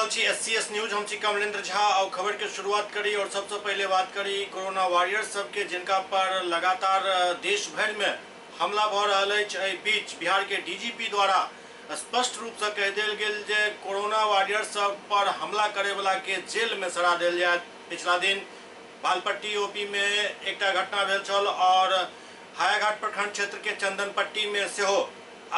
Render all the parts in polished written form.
रहल छी SCS news. हम छी कमलेंद्र झा और खबर के शुरुआत करी और सबसे पहले बात करी कोरोना वॉरियर्स सबके जिनका पर लगातार देश भर में हमला भ रहल अछि। एहि बीच बिहार के DGP द्वारा स्पष्ट रूप से कह देल गेल जे कोरोना वॉरियर्स सब पर हमला करे वाला के जेल में सजा देल जायत। पिछला दिन बालपट्टी OP में एक घटना भेल छल और हायाघाट प्रखंड क्षेत्र के चंदनपट्टी में सेहो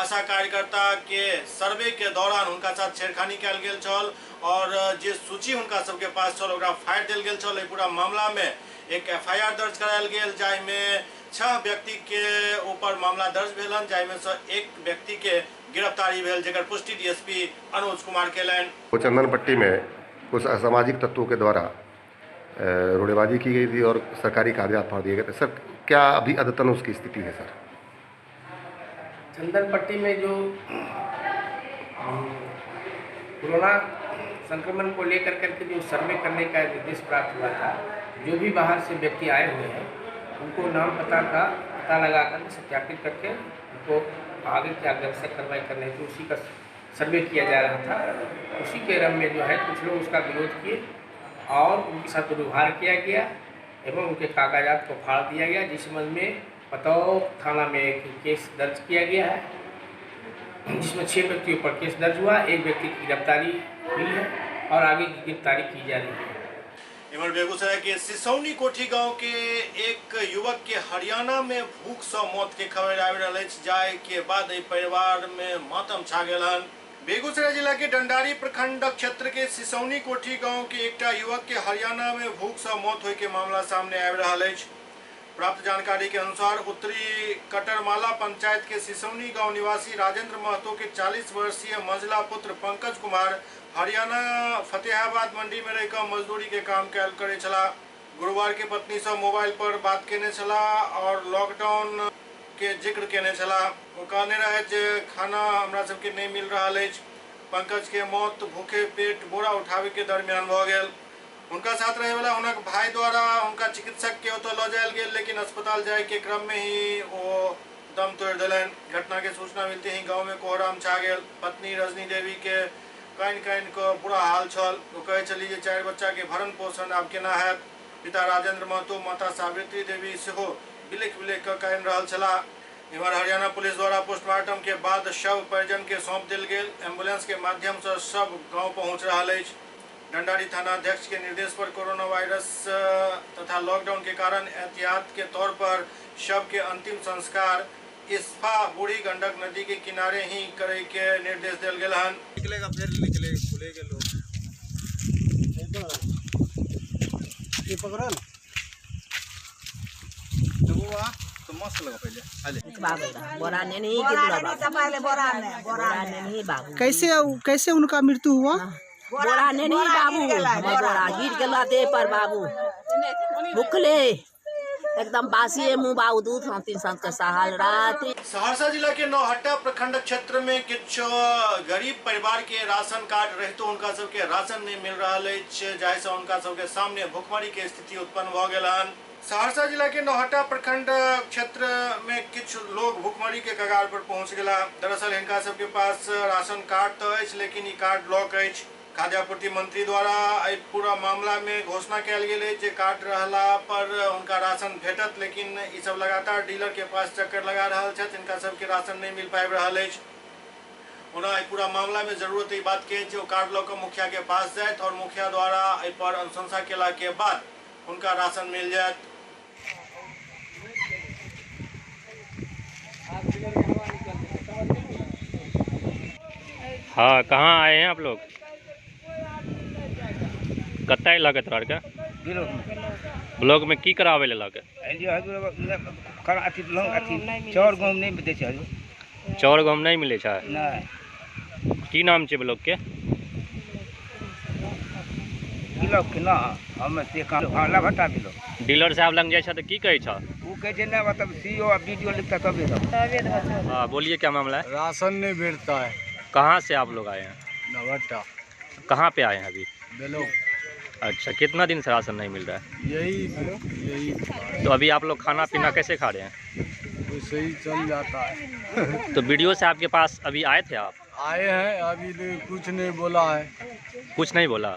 आशा कार्यकर्ता के सर्वे के दौरान उनका साथ छेड़खानी कल गेल छल और जे सूची उनका सबके पास छल ओकरा फाड़ि देल गेल छल। पूरा मामला में एक FIR दर्ज करायल गेल जाहिमे 6 व्यक्ति के ऊपर मामला दर्ज भेल, जाहिमे से एक व्यक्ति के गिरफ्तारी भेल, जेकर पुष्टि DSP अनुज कुमार केलनि। चंदनपट्टी में कुछ असामाजिक तत्वों के द्वारा रोड़ेबाजी की गई थी और सरकारी कागजात फाड़ दिए गए थे। सर, क्या अभी अद्यतन उसकी स्थिति है? सर, चंदनपट्टी में जो कोरोना संक्रमण को लेकर करके जो सर्वे करने का निर्देश प्राप्त हुआ था, जो भी बाहर से व्यक्ति आए हुए हैं उनको नाम पता का पता लगाकर सत्यापित करके उनको आगे की आवश्यक कार्रवाई करने की उसी का सर्वे किया जा रहा था। उसी के क्रम में जो है कुछ लोग उसका विरोध किए और उनके साथ दुर्व्यवहार किया गया एवं उनके कागजात को फाड़ दिया गया, जिस संबंध में पताओ थाना में एक केस दर्ज किया गया है, जिसमें 6 व्यक्तियों पर केस दर्ज हुआ। एक व्यक्ति की गिरफ्तारी हुई है और आगे की गिरफ्तारी की जा रही है। इमर बेगूसराय के सिसौनी कोठी गांव के एक युवक के हरियाणा में भूख से मौत के खबर आबि रहल अछि, जाय के बाद परिवार में मातम छा गेल हन। बेगूसराय जिला के डंडारी प्रखंड क्षेत्र के सिसौनी कोठी गांव के एक युवक के हरियाणा में भूख से मौत होय के मामला सामने आबि रहल अछि। प्राप्त जानकारी के अनुसार उत्तरी कटरमाला पंचायत के सिसौनी गांव निवासी राजेंद्र महतो के 40 वर्षीय मंझला पुत्र पंकज कुमार हरियाणा फतेहाबाद मंडी में रहकर मजदूरी के काम करे छला। गुरुवार के पत्नी से मोबाइल पर बात केने छला और लॉकडाउन के जिक्र केने छला। वो कहने रहे जे खाना हमरा सबके नहीं मिल रहा है। पंकज के मौत भूखे पेट बोरा उठावे के दरमियान भ गेल। उनका साथ रहे वाला उनक भाई द्वारा उनका चिकित्सक के ओतो ल जायल गेल, लेकिन अस्पताल जाए के क्रम में ही वो दम तोड़ दिलन। घटना के सूचना मिलते ही गांव में कोहराम छा गेल। पत्नी रजनी देवी के काइन को बुरा हाल छल। वो कहे चली जे 4 बच्चा के भरण पोषण आब केना हैत। पिता राजेंद्र महतो माता सावित्री देवी सेहो बिलेक काइन रहल छला। इमहर हरियाणा पुलिस द्वारा पोस्टमार्टम के बाद शव परिजन के सौंप दिल गेल। एम्बुलेंस के माध्यम से शव गाँव पहुँच रहा है। डंडारी थाना अध्यक्ष के निर्देश पर कोरोना वायरस तथा लॉकडाउन के कारण एहतियात के तौर पर शव के अंतिम संस्कार इस्फा बूढ़ी गंडक नदी के किनारे ही करे के निर्देश दिल गेल हन। निकलेगा फिर निकले खुलेगा लोग ये पकड़ल तो वो तो मस्त लगा पहले आले बोरा ने नहीं बाबू कैसे उनका मृत्यु हुआ? बोरा ने नहीं बाबू, बोरा गिर गला दे पर बाबू भूखले एकदम बासी है मुँह बाबू दूध 3 सांस के सहाल रात। सहरसा जिला के नौहट्टा प्रखंड क्षेत्र में कुछ गरीब परिवार के राशन कार्ड रहते उनका सबके राशन नहीं मिल रहा है, जैसे उनका सबके सामने भुखमरी के स्थिति उत्पन्न भ गेल हन। सहरसा जिला के नौहट्टा प्रखंड क्षेत्र में कुछ लोग भुखमरी के कगार पर पहुंच गया। दरअसल इनका सबके पास राशन कार्ड तो है, लेकिन ये कार्ड लॉक है। खाद्य आपूर्ति मंत्री द्वारा पूरा मामला में घोषणा कल गई जे कार्ड रहला पर उनका राशन भेटत, लेकिन ये सब लगातार डीलर के पास चक्कर लगा रहा है। इनका सबके राशन नहीं मिल पाबि रहा है। ओना पूरा मामला में जरूरत ये बात के जो कार्ड लॉक मुखिया के पास जाए और मुखिया द्वारा पर अनुशंसा केला के बाद उनका राशन मिल जाए। हाँ, कहाँ आए हैं आप लोग? कत्ता इलाके तोहर के ब्लॉक में की करावे ले लाके चाउर गहूम नहीं मिले छै। चाउर गहूम नहीं मिले छै? नहीं। की नाम छै ब्लॉक के? ब्लॉक के ना हम से काम भट्टा ब्लॉक। डीलर साहब लग जाए तो की कहे छ? वो कहे छै ना मतलब CO और DDO लिखता तबे तो। हाँ, बोलिए क्या मामला है? राशन नहीं भेटता है। कहाँ से आप लोग आए हैं? नौहट्टा। कहाँ पे आए हैं अभी? बेलो। अच्छा, कितना दिन से राशन नहीं मिल रहा है? यही तो अभी आप लोग खाना पीना कैसे खा रहे हैं? तो सही चल जाता है। तो वीडियो से आपके पास अभी आए थे आप? आए हैं, अभी कुछ नहीं बोला है। कुछ नहीं बोला।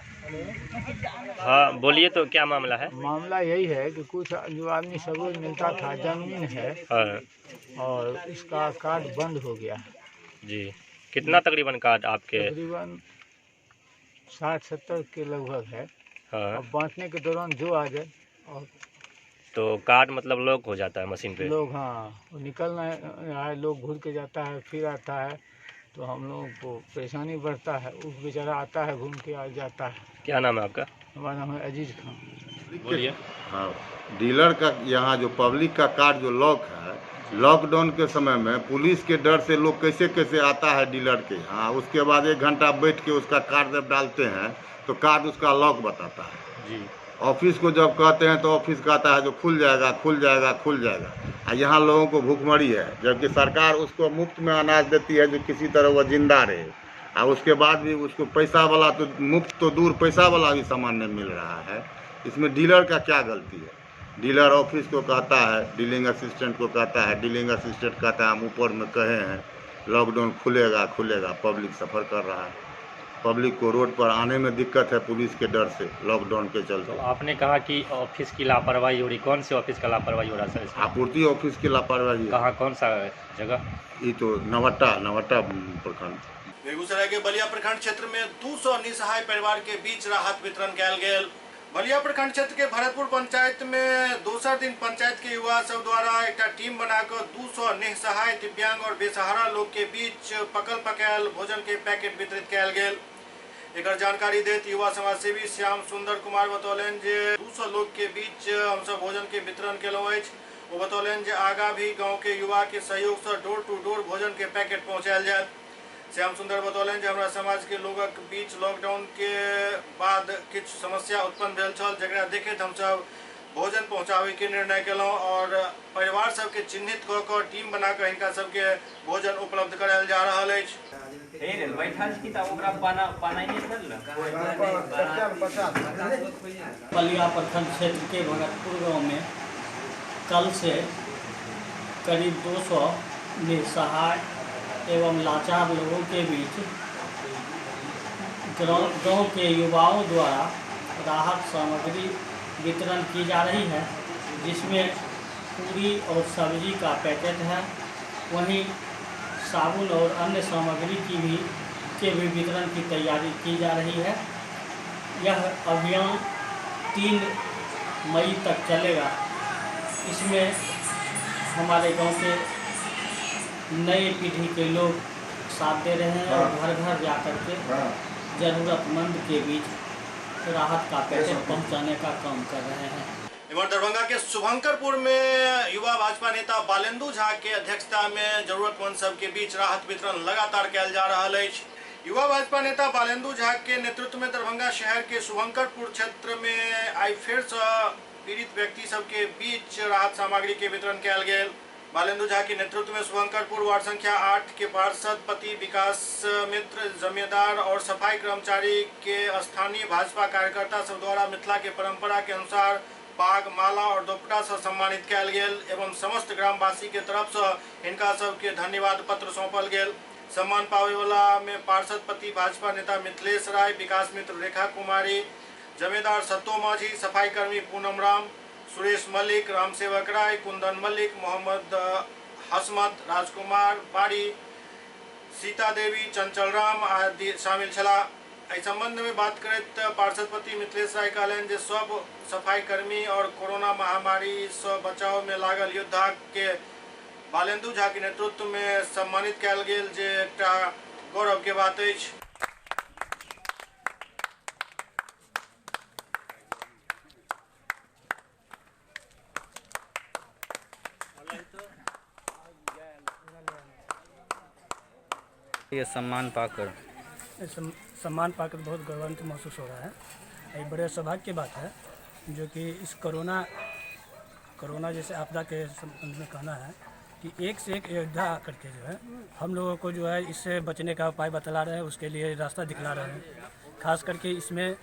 हाँ बोलिए, तो क्या मामला है? मामला यही है कि कुछ जो आदमी सबको मिलता था जमीन है हाँ और इसका कार्ड बंद हो गया जी। कितना तकरीबन कार्ड आपके? तकरीबन 60-70 के लगभग है। हाँ, और बांटने के दौरान जो आ जाए और तो कार्ड मतलब लॉक हो जाता है मशीन पे? लोग, हाँ, वो निकलना है, लोग घूर के जाता है फिर आता है, तो हम लोगों को परेशानी बढ़ता है। उस बेचारा आता है घूम के आ जाता है। क्या नाम है आपका? हमारा नाम है अजीज खान। बोलिए। हाँ, डीलर का यहाँ जो पब्लिक का कार्ड जो लॉक है, लॉकडाउन के समय में पुलिस के डर से लोग कैसे कैसे आता है डीलर के यहाँ। उसके बाद 1 घंटा बैठ के उसका कार्ड जब डालते हैं तो कार्ड उसका लॉक बताता है जी। ऑफिस को जब कहते हैं तो ऑफिस कहता है जो खुल जाएगा खुल जाएगा खुल जाएगा। और यहाँ लोगों को भूखमरी है, जबकि सरकार उसको मुफ्त में अनाज देती है जो किसी तरह वह जिंदा रहे। और उसके बाद भी उसको पैसा वाला तो मुफ्त तो दूर, पैसा वाला भी सामान नहीं मिल रहा है। इसमें डीलर का क्या गलती है? डीलर ऑफिस को कहता है, डीलिंग असिस्टेंट को कहता है, डीलिंग असिस्टेंट कहता है हम ऊपर में कहे हैं लॉकडाउन खुलेगा खुलेगा। पब्लिक सफ़र कर रहा है, पब्लिक को रोड पर आने में दिक्कत है पुलिस के डर से, लॉकडाउन के चलते। तो आपने कहा कि ऑफिस की लापरवाही हो रही, कौन से ऑफिस का लापरवाही हो रहा है सर इसमें? आपूर्ति ऑफिस की लापरवाही। कहाँ, कौन सा जगह? ये तो नवट्टा प्रखंड। बेगूसराय के बलिया प्रखंड क्षेत्र में 200 निसहाय परिवार के बीच राहत वितरण कयल गेल। बलिया प्रखंड क्षेत्र के भरतपुर पंचायत में दोसर दिन पंचायत के युवा सब द्वारा एक टीम बनाकर 200 निसहाय, दिव्यांग और बेसहारा लोग के बीच पकल पकायल भोजन के पैकेट वितरित कयल गेल। एकर जानकारी देत युवा समाज सेवी श्याम सुंदर कुमार बतौलन जे 200 लोग के बीच हम सब भोजन के वितरण केलहुँ अछि। वो बतौलन जे आगा भी गाँव के युवा के सहयोग से डोर टू डोर भोजन के पैकेट पहुँचायल जायत। श्याम सुंदर बतौलन जे हमरा समाज के लोगक बीच लॉकडाउन के बाद किछु समस्या उत्पन्न भेल छल, जकरा देखैत हमसब भोजन पहुँचाबै के निर्णय केलहुँ और परिवार सबके चिन्हित कऽ कऽ टीम बनाकर हिनका सबके भोजन उपलब्ध करायल जा रहल अछि। बलिया प्रखंड क्षेत्र के भरतपुर गांव में कल से करीब 200 निसहाय एवं लाचार लोगों के बीच गांव के युवाओं द्वारा राहत सामग्री वितरण की जा रही है, जिसमें पूरी और सब्जी का पैकेट है। वहीं साबुन और अन्य सामग्री के भी वितरण की तैयारी की जा रही है। यह अभियान 3 मई तक चलेगा। इसमें हमारे गांव के नए पीढ़ी के लोग साथ दे रहे हैं और घर घर जा कर के ज़रूरतमंद के बीच राहत का पैकेट पहुंचाने का काम कर रहे हैं। इधर दरभंगा के शुभंकरपुर में युवा भाजपा नेता बालेंदु झा के अध्यक्षता में जरूरतमंद सब के बीच राहत वितरण लगातार कयल जा रहल अछि। युवा भाजपा नेता बालेंदु झा के नेतृत्व में दरभंगा शहर के शुभंकरपुर क्षेत्र में आई फेर से पीड़ित व्यक्ति सब के बीच राहत सामग्री के वितरण कयल गेल। बालेंदु झा के नेतृत्व में शुभंकरपुर वार्ड संख्या 8 के पार्षद पति विकास मित्र, जमींदार और सफाई कर्मचारी के स्थानीय भाजपा कार्यकर्ता सब द्वारा मिथिला के परंपरा के अनुसार पाग, माला और दोपटा से सम्मानित कयल गेल एवं समस्त ग्रामवासी के तरफ से हिनका सबके धन्यवाद पत्र सौंपल गेल। सम्मान पावे वाला में पार्षद पति भाजपा नेता मिथिलेश राय, विकास मित्र रेखा कुमारी, जमींदार सत्तो माझी, सफाई कर्मी पूनम राम, सुरेश मलिक, रामसेवक राय, कुंदन मलिक, मोहम्मद हसमत, राजकुमार बाड़ी, सीता देवी, चंचल राम आदि शामिल छला। एहि संबंध में बात करत पार्षदपति मिथिलेश राय कहलन जे सब सफाई कर्मी और कोरोना महामारी से बचाव में लागल योद्धा के बालेंदु झा के नेतृत्व में सम्मानित कयल गेल, जे एकटा गौरव के बात अछि। ये सम्मान पाकर बहुत गौरवान्वित महसूस हो रहा है। एक बड़े सौभाग्य की बात है जो कि इस कोरोना जैसे आपदा के संबंध में कहना है कि एक से एक योद्धा करके जो है हम लोगों को जो है इससे बचने का उपाय बतला रहे हैं, उसके लिए रास्ता दिखला रहे हैं। खास करके इसमें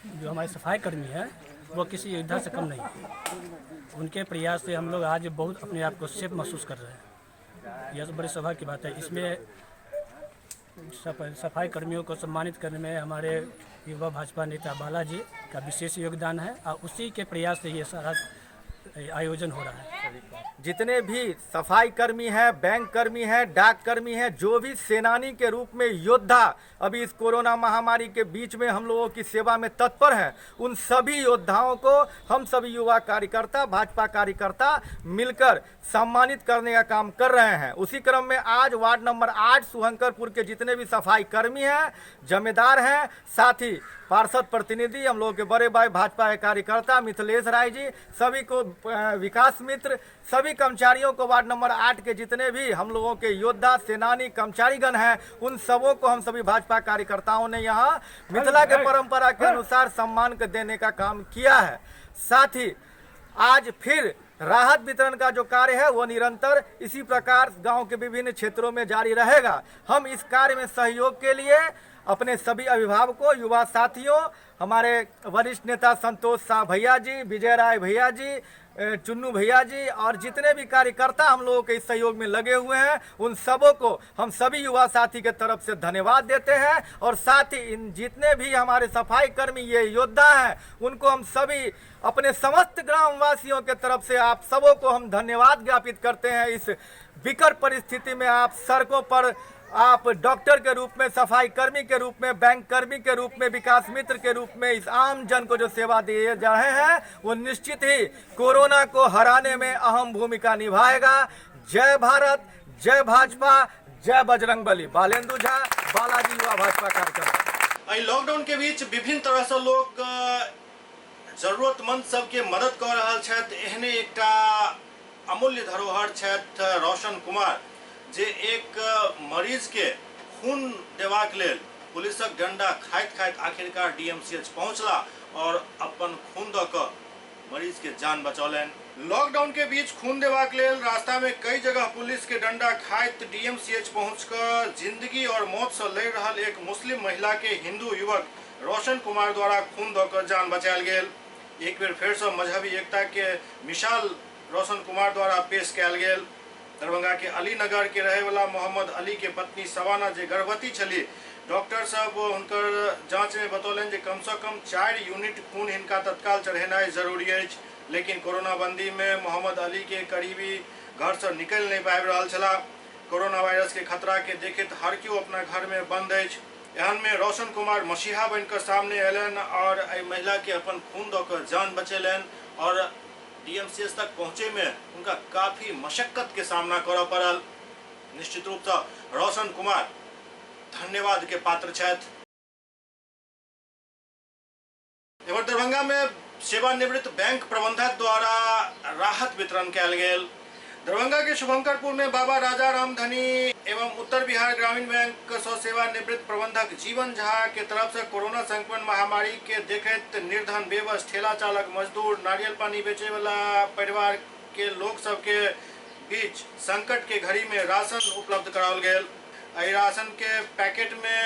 जो हमारे सफाई कर्मी है वो किसी योद्धा से कम नहीं है। उनके प्रयास से हम लोग आज बहुत अपने आप को सेफ महसूस कर रहे हैं। यह तो बड़े सौभाग्य की बात है। इसमें सफाई कर्मियों को सम्मानित करने में हमारे युवा भाजपा नेता बालाजी का विशेष योगदान है और उसी के प्रयास से ये सारा आयोजन हो रहा है। जितने भी सफाई कर्मी हैं, बैंक कर्मी हैं, डाक कर्मी हैं, जो भी सेनानी के रूप में योद्धा अभी इस कोरोना महामारी के बीच में हम लोगों की सेवा में तत्पर हैं, उन सभी योद्धाओं को हम सभी युवा कार्यकर्ता, भाजपा कार्यकर्ता मिलकर सम्मानित करने का काम कर रहे हैं। उसी क्रम में आज वार्ड नंबर 8 शुभंकरपुर के जितने भी सफाई कर्मी हैं, जमींदार हैं, साथ ही पार्षद प्रतिनिधि, हम लोगों के बड़े भाई भाजपा के कार्यकर्ता मिथिलेश राय जी, सभी को विकास मित्र, सभी कर्मचारियों को, वार्ड नंबर 8 के जितने भी हम लोगों के योद्धा सेनानी कर्मचारीगण हैं, उन सबों को हम सभी भाजपा कार्यकर्ताओं ने यहाँ मिथिला के परंपरा के अनुसार सम्मान देने का काम किया है। साथ ही आज फिर राहत वितरण का जो कार्य है वो निरंतर इसी प्रकार गांव के विभिन्न क्षेत्रों में जारी रहेगा। हम इस कार्य में सहयोग के लिए अपने सभी अभिभावकों, युवा साथियों, हमारे वरिष्ठ नेता संतोष शाह भैया जी, विजय राय भैया जी, चुन्नू भैया जी और जितने भी कार्यकर्ता हम लोगों के इस सहयोग में लगे हुए हैं, उन सबों को हम सभी युवा साथी के तरफ से धन्यवाद देते हैं। और साथ ही इन जितने भी हमारे सफाई कर्मी ये योद्धा हैं, उनको हम सभी अपने समस्त ग्रामवासियों के तरफ से आप सबों को हम धन्यवाद ज्ञापित करते हैं। इस विकट परिस्थिति में आप सड़कों पर आप डॉक्टर के रूप में, सफाई कर्मी के रूप में, बैंक कर्मी के रूप में, विकास मित्र के रूप में इस आम जन को जो सेवा दिए जा रहे हैं वो निश्चित ही कोरोना को हराने में अहम भूमिका निभाएगा। जय भारत, जय भाजपा, जय बजरंगबली। बालेंदु झा, बालाजी, युवा भाजपा कार्यकर्ता। लॉकडाउन के बीच विभिन्न तरह से लोग जरूरतमंद सबके मदद कर रहा छथि। एहने एकटा अमूल्य धरोहर छथि रोशन कुमार, जे एक मरीज के खून देवाक लेल पुलिसक डंडा खाइत खाइत आखिरकार डीएमसीएच पहुंचला और अपन खून द क मरीज के जान बचौलनि। लॉकडाउन के बीच खून देवाक लेल रास्ता में कई जगह पुलिस के डंडा खाइत डीएमसीएच पहुंचकर जिंदगी और मौत से लड़ रहल एक मुस्लिम महिला के हिंदू युवक रोशन कुमार द्वारा खून द क जान बचायल गेल। एक बेर फेर से मजहबी एकता के मिसाल रोशन कुमार द्वारा पेश कयल गेल। दरभंगा के अली नगर के रहे वाला मोहम्मद अली के पत्नी सवाना जे गर्भवती छली, डॉक्टर साहब हुनकर जांच में बतौलन जे कम से कम 4 यूनिट खून हिनका तत्काल चढ़ेनाइ जरूरी अछि। लेकिन कोरोना बंदी में मोहम्मद अली के करीबी घर से निकल नहीं पाबि रहल छला। कोरोना वायरस के खतरा के देखैत हर केओ अपना घर में बंद अछि। एहन में रोशन कुमार मसीहा बनकर सामने अयलन और एहि महिला के अपन खून दऽ कऽ जान बचेलन और डीएमसीएच तक पहुंचे में उनका काफी मशक्कत के सामना करना पड़ल। निश्चित रूप से रोशन कुमार धन्यवाद के पात्र छथि। एवं दरभंगा में सेवानिवृत्त बैंक प्रबंधक द्वारा राहत वितरण कयल गेल। दरभंगा के शुभंकरपुर में बाबा राजा राम धनी एवं उत्तर बिहार ग्रामीण बैंक से सेवानिवृत्त प्रबंधक जीवन झा के तरफ से कोरोना संक्रमण महामारी के देखते निर्धन, बेबस, ठेला चालक, मजदूर, नारियल पानी बेचे वाला परिवार के लोग सब के बीच संकट के घड़ी में राशन उपलब्ध कराओल गेल। एहि राशन के पैकेट में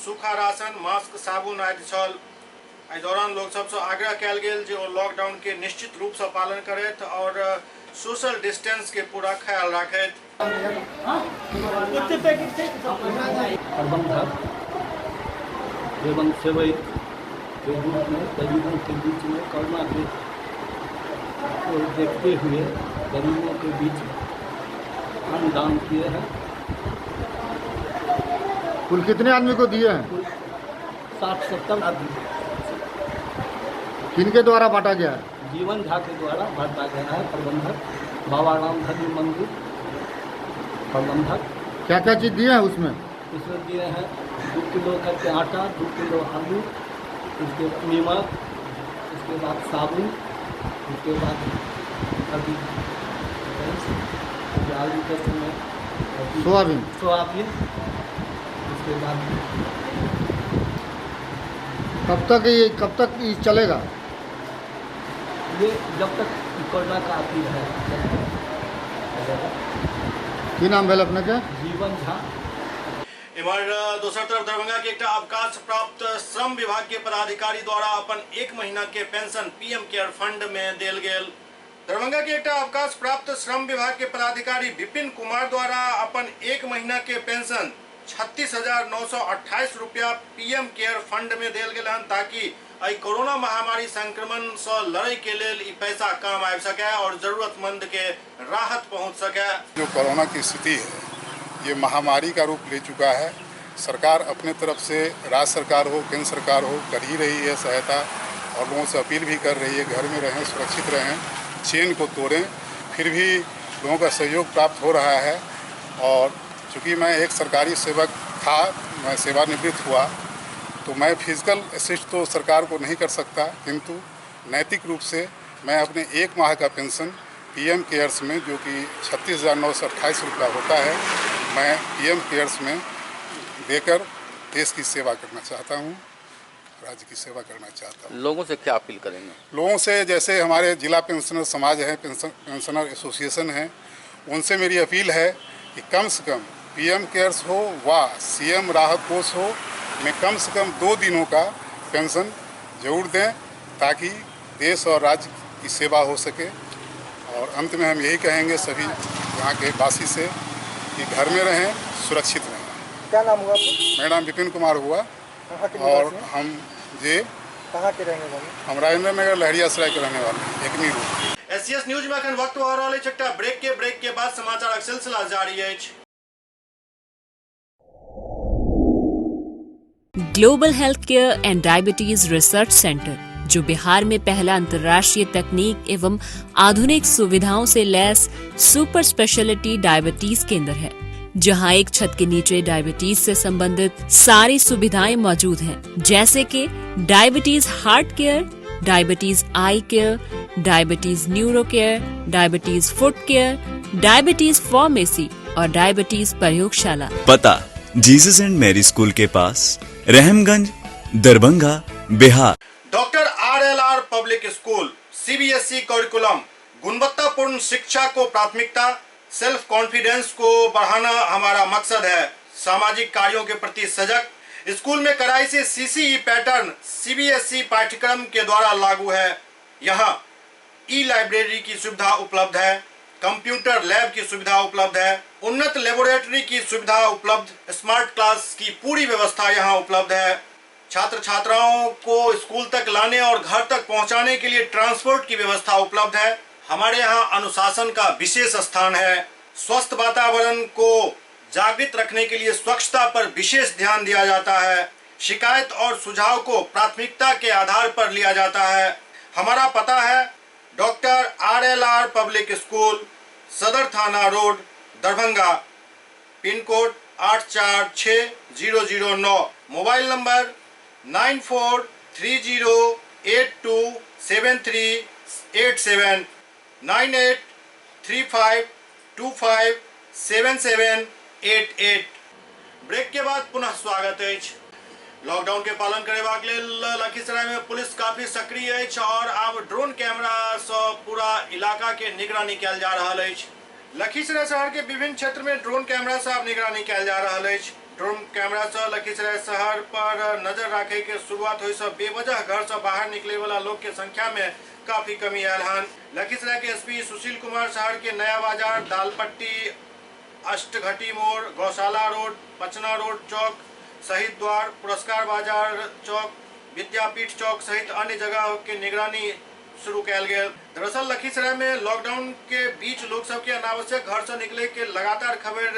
सूखा राशन, मास्क, साबुन आदि छल। एहि दौरान लोग सबसे आग्रह कयल गेल जे ओ लॉकडाउन के निश्चित रूप से पालन करथि और सोशल डिस्टेंस के पूरा ख्याल रखें। प्रबंधक एवं सेवक के रूप में गरीबों के बीच में कोरोना के को देखते हुए गरीबों के बीच अन्न दान किए हैं। कुल कितने आदमी को दिए हैं? 60-70 आदमी। किनके द्वारा बांटा गया है? जीवन झा के द्वारा बांटा गया है। प्रबंधक बाबा राम धनी मंदिर प्रबंधक। क्या क्या चीज़ दिए हैं उसमें? इसमें दिए हैं 2 किलो करके आटा, 2 किलो आलू, उसके नमक, उसके बाद साबुन, उसके बाद अभी आलू के समय सोयाबीन, उसके बाद कब तक ये चलेगा? ये जब तक कोरोना का अभी है। की नाम भेल अपने के? जीवन झा। इमर दोसर तरफ दरभंगा के एक अवकाश प्राप्त श्रम विभाग के पदाधिकारी द्वारा अपन 1 महीना के पेंशन पीएम केयर फंड में देल गेल। दरभंगा के एक अवकाश प्राप्त श्रम विभाग के पदाधिकारी विपिन कुमार द्वारा अपन 1 महीना के पेंशन 36,928 रुपया पीएम केयर फंड में देल गेल हन ताकि आई कोरोना महामारी संक्रमण से लड़ाई के लेल ई पैसा काम आ सके और जरूरतमंद के राहत पहुंच सके। जो कोरोना की स्थिति है ये महामारी का रूप ले चुका है। सरकार अपने तरफ से राज्य सरकार हो केंद्र सरकार हो कर ही रही है सहायता और लोगों से अपील भी कर रही है घर में रहें, सुरक्षित रहें, चेन को तोड़ें। फिर भी लोगों का सहयोग प्राप्त हो रहा है और चूँकि मैं एक सरकारी सेवक था, मैं सेवानिवृत्त हुआ तो मैं फिजिकल असिस्ट तो सरकार को नहीं कर सकता, किंतु नैतिक रूप से मैं अपने 1 माह का पेंशन पीएम केयर्स में जो कि 36,928 रुपया होता है, मैं पीएम केयर्स में देकर देश की सेवा करना चाहता हूँ, राज्य की सेवा करना चाहता हूँ। लोगों से क्या अपील करेंगे? लोगों से जैसे हमारे जिला पेंशनर समाज है, पेंशनर एसोसिएशन है, उनसे मेरी अपील है कि कम से कम पीएम केयर्स हो व सीएम राहत कोष हो में कम से कम 2 दिनों का पेंशन जरूर दें ताकि देश और राज्य की सेवा हो सके। और अंत में हम यही कहेंगे सभी यहाँ के वासी से कि घर में रहें, सुरक्षित रहें। क्या नाम हुआ आपका? मेरा नाम विपिन कुमार हुआ और हम ये कहाँ के रहने वाले? हम राजेंद्र नगर लहरियासराय के रहने वाले एकमी रूप। एससीएस न्यूज में अखन वक्त हो रहा है छठा ब्रेक के बाद समाचार का सिलसिला जारी है। Global health care and diabetes research centre, जो बिहार में पहला अंतर्राष्ट्रीय तकनीक एवं आधुनिक सुविधाओं से लैस सुपर स्पेशलिटी डायबिटीज केंद्र है, जहां एक छत के नीचे डायबिटीज से संबंधित सारी सुविधाएं मौजूद हैं, जैसे कि diabetes heart care, diabetes eye care, diabetes neuro care, diabetes foot care, diabetes pharmacy और डायबिटीज प्रयोगशाला। पता जीसस एंड मैरी स्कूल के पास, Rahamganj, Darbhanga, Bihar. Doctor RLR public school CBSE curriculum, गुणवत्तापूर्ण शिक्षा को प्राथमिकता, सेल्फ कॉन्फिडेंस को बढ़ाना हमारा मकसद है। सामाजिक कार्यों के प्रति सजग। स्कूल में कड़ाई से CCE पैटर्न CBSE पाठ्यक्रम के द्वारा लागू है। यहाँ ई-लाइब्रेरी की सुविधा उपलब्ध है, कंप्यूटर लैब की सुविधा उपलब्ध है, उन्नत लेबोरेटरी की सुविधा उपलब्ध, स्मार्ट क्लास की पूरी व्यवस्था यहाँ उपलब्ध है। छात्र छात्राओं को स्कूल तक लाने और घर तक पहुँचाने के लिए ट्रांसपोर्ट की व्यवस्था उपलब्ध है। हमारे यहाँ अनुशासन का विशेष स्थान है। स्वस्थ वातावरण को जागृत रखने के लिए स्वच्छता पर विशेष ध्यान दिया जाता है। शिकायत और सुझाव को प्राथमिकता के आधार पर लिया जाता है। हमारा पता है डॉक्टर RLR पब्लिक स्कूल, सदर थाना road, Darbhanga, pin code 846009, mobile number 9430827387, 9835257788। Break के बाद पुनः स्वागत है। लॉकडाउन के पालन करेबाक लेल लखीसराय में पुलिस काफी सक्रिय है और अब ड्रोन कैमरा से पूरा इलाका के निगरानी कयल जा रहा है। लखीसराय शहर के विभिन्न क्षेत्र में ड्रोन कैमरा से अब निगरानी कयल जा रहा है। ड्रोन कैमरा से लखीसराय शहर पर नजर रखे के शुरुआत हुई से बेवजह घर से बाहर निकले वाला लोग के संख्या में काफी कमी आयल हन। लखीसराय के SP सुशील कुमार शहर के नया बाजार, दालपट्टी, अष्टघटी मोड़, गौशाला रोड, पचना रोड चौक, शहीद द्वार, पुरस्कार बाजार चौक, विद्यापीठ चौक सहित अन्य जगह के निगरानी शुरू कयल गेल। दरअसल लखीसराय में लॉकडाउन के बीच लोग सब के अनावश्यक घर से निकले के लगातार खबर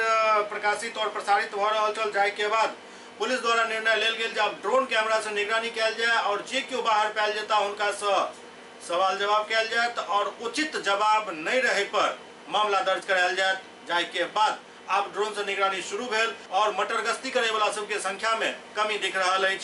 प्रकाशित और प्रसारित हो रहा चल जाए के बाद पुलिस द्वारा निर्णय लेल गेल जब ड्रोन कैमरा से निगरानी कयल जाए और जे क्यों बाहर पायल जाता उनका सवाल जवाब कयल जाए और उचित जवाब नहीं रहे पर मामला दर्ज करायल जाए के बाद अब ड्रोन से निगरानी शुरू भेल और मटर गश्ती करे वाला सबके संख्या में कमी दिख रहा है।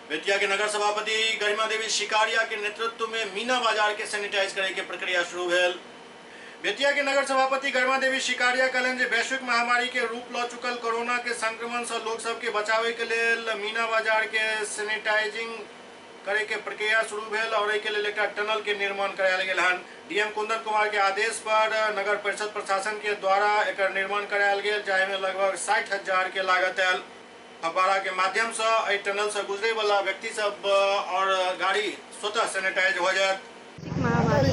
बेतिया के नगर सभापति गरिमा देवी शिकारिया के नेतृत्व में मीना बाजार के सैनिटाइज करे के प्रक्रिया शुरू भेल। बेतिया के नगर सभापति गरिमा देवी शिकारिया कहलन जे वैश्विक महामारी के रूप ल चुकल कोरोना के संक्रमण से लोग सब के बचावे के लेल मीना बाजार के सैनिटाइजिंग करे के प्रक्रिया शुरू भेल और के लेल एक टनल के निर्माण करायल गेल हन। DM कुंदन कुमार के आदेश पर नगर परिषद प्रशासन के द्वारा एक निर्माण करायल गेल जाहि में लगभग 60,000 के लागत आयल। फव्वारा के माध्यम से एहि टनल से गुजरे वाला व्यक्ति सब और गाड़ी स्वतः सैनिटाइज हो जाए। महामारी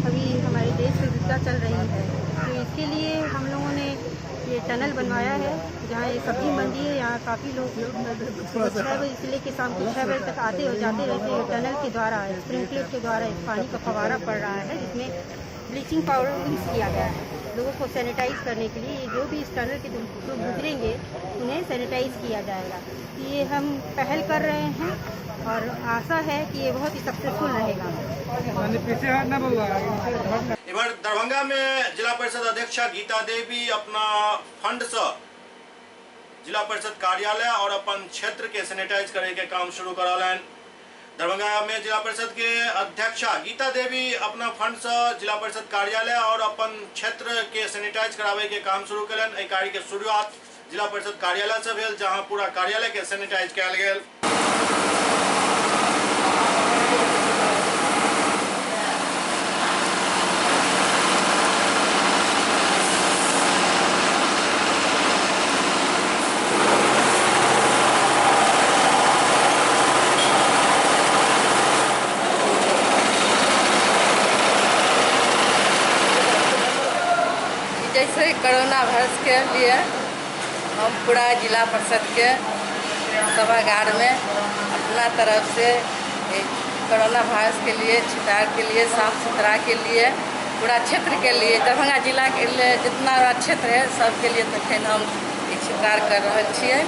अभी हमारे देश में जितना चल रही है, तो इसके लिए हम लोगों ने ये टनल बनवाया है। जहाँ ये सब्जी मंडी है, यहाँ काफ़ी लोग 6 बजे से लेकर शाम को 6 बजे तक आते और जाते रहते हैं। टनल के द्वारा, स्प्रिंकलर के द्वारा पानी का फव्वारा पड़ रहा है, जिसमें ब्लीचिंग पाउडर यूज़ किया गया है लोगों को सैनिटाइज करने के लिए। जो भी इस टनल के थ्रू गुजरेंगे उन्हें सैनिटाइज किया जाएगा। ये हम पहल कर रहे हैं और आशा है कि ये बहुत ही सक्सेसफुल रहेगा। इधर दरभंगा में जिला परिषद अध्यक्षा गीता देवी अपना फंड से जिला परिषद कार्यालय और अपन क्षेत्र के सैनिटाइज करे के काम शुरू करलन। दरभंगा में जिला परिषद के अध्यक्षा गीता देवी अपना फंड से जिला परिषद कार्यालय और अपन क्षेत्र के सैनिटाइज करावे के काम शुरू कलन। एहि कार्य के शुरुआत जिला परिषद कार्यालय से भेल, जहां पूरा कार्यालय के सैनिटाइज कयल गेल। जैसे कोरोना वायरस के लिए हम पूरा जिला परिषद के सभागार में अपना तरफ से कोरोना वायरस के लिए, छिड़काव के लिए, साफ सुथरा के लिए, पूरा क्षेत्र के लिए, दरभंगा जिला के लिए जितना क्षेत्र है सबके लिए तखन हम छिड़काव कर रहे छिए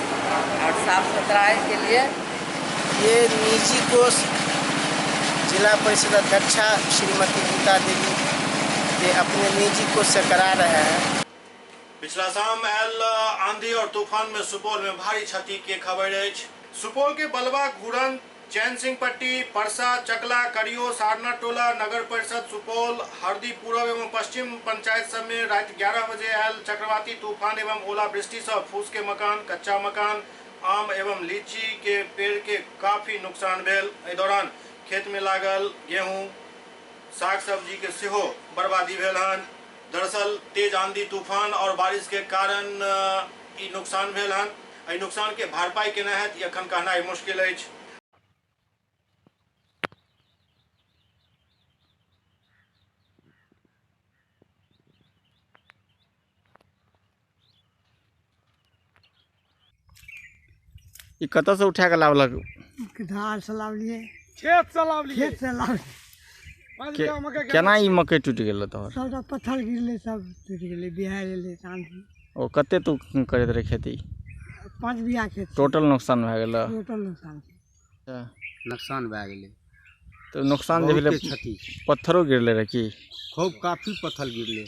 और साफ सुथरा के लिए। ये निजी कोष जिला परिषद अध्यक्षा श्रीमती गीता देवी ये अपने निजी कोष से करा रहे हैं। पिछला शाम आयल आंधी और तूफान में सुपौल में भारी क्षति के खबर है। सुपौल के बलवा, घूरन, चैन सिंह पट्टी, परसा, चकला, करियो, सारना टोला, नगर परिषद सुपौल, हरदी पूर्व एवं पश्चिम पंचायत सब में रात 11 बजे आयल चक्रवाती तूफान एवं ओलावृष्टि से फूस के मकान, कच्चा मकान, आम एवं लीची के पेड़ के काफी नुकसान भेल। एहि दौरान खेत में लागल गेहूं, साग सब्जी के सेहो बर्बादी भेल हन। दरअसल तेज आंधी तूफान और बारिश के कारण ई नुकसान भेल हन। एहि नुकसान के भरपाई केना हैत एखन कहनाइ मुश्किल अछि। ई कतऽ से उठा के लावलक? धार से लावलिए, खेत से लावलिए। खेत से लावलिए। केना ई मकई टूट गेल तोहर? सब पत्थर गिरले, सब टूट गेले, बिहार एले आंधी। ओ कते तू करैत रहे खेती? 5 बीघा खेत। टोटल नुकसान भए गेल? टोटल नुकसान। नुकसान भए गेलै। तो नुकसान जे भेलै पत्थरो गिरले रहे की? खूब काफी पत्थर गिरले।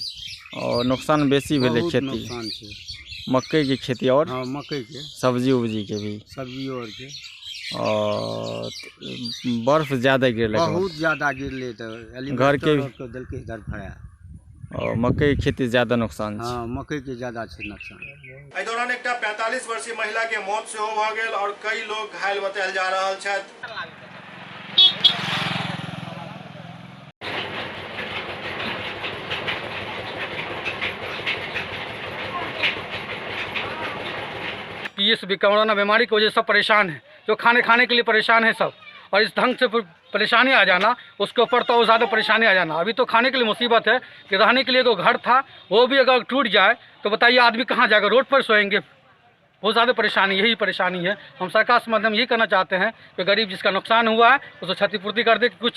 और नुकसान बेसी भेलै खेती? नुकसान छै। मकई की खेती और? हाँ मकई के। सब्जी उब्जी के भी? सब्जी और के। और बर्फ ज्यादा गिरले? बहुत ज्यादा गिरले तो घर के दिलके इधर फड़ा। और मकई खेती ज्यादा नुकसान छै? हाँ मकई के ज्यादा छै नुकसान। एहि दौरान एक 45 वर्षीय महिला के मौत सेहो भऽ गेल और कई लोग घायल बतायल जा रहल छथि। कि इस कोरोना बीमारी की वजह से सब परेशान हैं, जो खाने के लिए परेशान है सब, और इस ढंग से परेशानी आ जाना, उसके ऊपर तो ज़्यादा परेशानी आ जाना। अभी तो खाने के लिए मुसीबत है कि रहने के लिए तो घर था, वो भी अगर टूट जाए तो बताइए आदमी कहाँ जाएगा, रोड पर सोएंगे। बहुत ज़्यादा परेशानी, यही परेशानी है। हम सरकार से माध्यम यही करना चाहते हैं कि गरीब जिसका नुकसान हुआ है उसको क्षतिपूर्ति कर दे, कि कुछ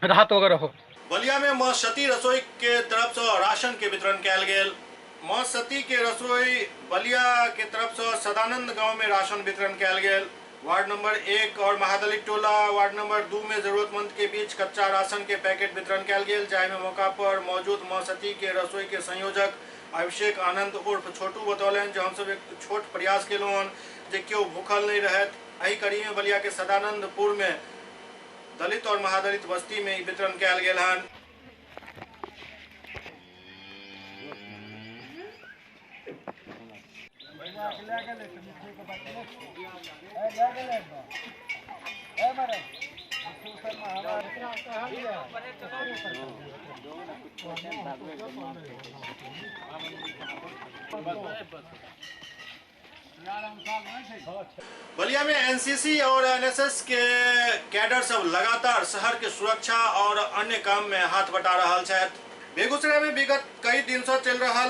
राहत वगैरह हो। बलिया में मां सती रसोई के तरफ से राशन के वितरण कयल गेल। मां सती के रसोई बलिया के तरफ से सदानंद गांव में राशन वितरण कयल गेल। वार्ड नंबर 1 और महादलित टोला वार्ड नंबर 2 में जरूरतमंद के बीच कच्चा राशन के पैकेट वितरण कयल गेल, जाहि में मौका पर मौजूद मां सती के रसोई के संयोजक अभिषेक आनंद उर्फ छोटू बतौलन जो हमसब एक छोट प्रयास केलहुँ हन जे केओ भूखल नहीं रहत। एहि कड़ी में बलिया के सदानंदपुर में दलित और महादलित बस्ती में वितरण कयल गेल हन। बलिया में एनसीसी और एनएसएस के कैडर सब लगातार शहर के सुरक्षा और अन्य काम में हाथ बटा रहा है। बेगूसराय में विगत कई दिन से चल रहा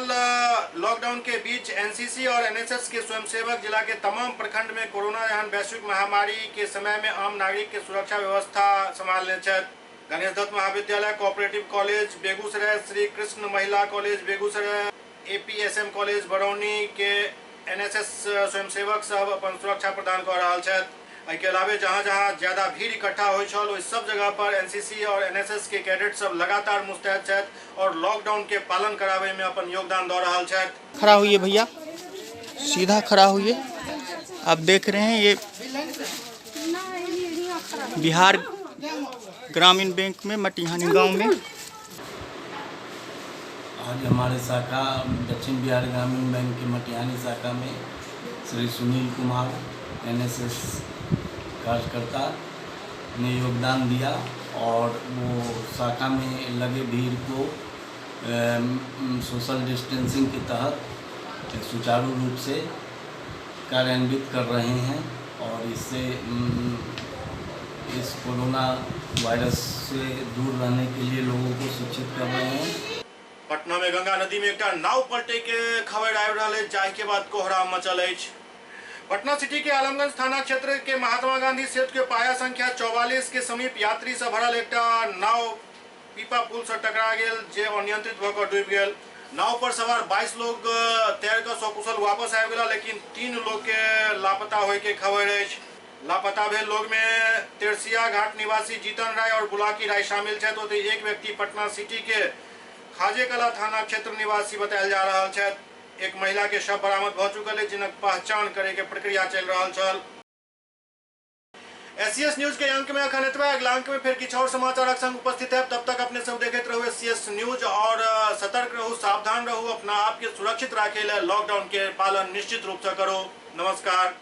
लॉकडाउन के बीच एनसीसी और एनएसएस के स्वयंसेवक जिला के तमाम प्रखंड में कोरोना एहन वैश्विक महामारी के समय में आम नागरिक के सुरक्षा व्यवस्था संभालने छथि। गणेश दत्त महाविद्यालय, कोऑपरेटिव कॉलेज बेगूसराय, श्री कृष्ण महिला कॉलेज बेगूसराय, एपीएसएम कॉलेज बरौनी के एनएसएस स्वयंसेवक सब अपन सुरक्षा प्रदान कर रहा है। के अलावे जहाँ जहाँ ज्यादा भीड़ इकट्ठा हो सब जगह पर एनसीसी और एनएसएस के कैडेट सब लगातार मुस्तैद छथि और लॉकडाउन के पालन करावे में अपन योगदान दे रहा छथि। खड़ा हुई भैया, सीधा खड़ा हुई। आप देख रहे हैं ये बिहार ग्रामीण बैंक में मटिहानी गांव में आज हमारे शाखा दक्षिण बिहार ग्रामीण बैंक के मटिहानी शाखा में श्री सुनील कुमार एनएसएस कार्यकर्ता ने योगदान दिया और वो शाखा में लगे भीड़ को सोशल डिस्टेंसिंग के तहत सुचारू रूप से कार्यान्वित कर रहे हैं और इससे इस कोरोना वायरस से दूर रहने के लिए लोगों को शिक्षित कर रहे हैं। पटना में गंगा नदी में एक नाव पलटे के खबर आबि रहा है, जाहि के बाद कोहराम मचल है। पटना सिटी के आलमगंज थाना क्षेत्र के महात्मा गांधी सेतु के पाया संख्या 44 के समीप यात्री से भरल एक नाव पीपा पुल से टकरा गेल जे अनियंत्रित होकर डूब गेल। नाव पर सवार 22 लोग तैर कर सकुशल वापस आबि गेला, लेकिन 3 लोग के लापता होय के खबर है। लापता भेल लोग में तिरसिया घाट निवासी जीतन राय और बुलाकी राय शामिल है। तो एक व्यक्ति पटना सिटी के खाजेकला थाना क्षेत्र निवासी बतायल जा रहा है। एक महिला के शव बरामद हो चुकल है, जिनक पहचान करे के प्रक्रिया चल रहा है। एससीएस न्यूज के अंक में अखन एतबे, अगला अंक में फिर किछु और समाचार संग उपस्थित है। तब तक अपने सब देखते रहो एससीएस न्यूज और सतर्क रहू, सावधान रहू, अपना आप के सुरक्षित रखे लॉकडाउन के पालन निश्चित रूप से करो। नमस्कार।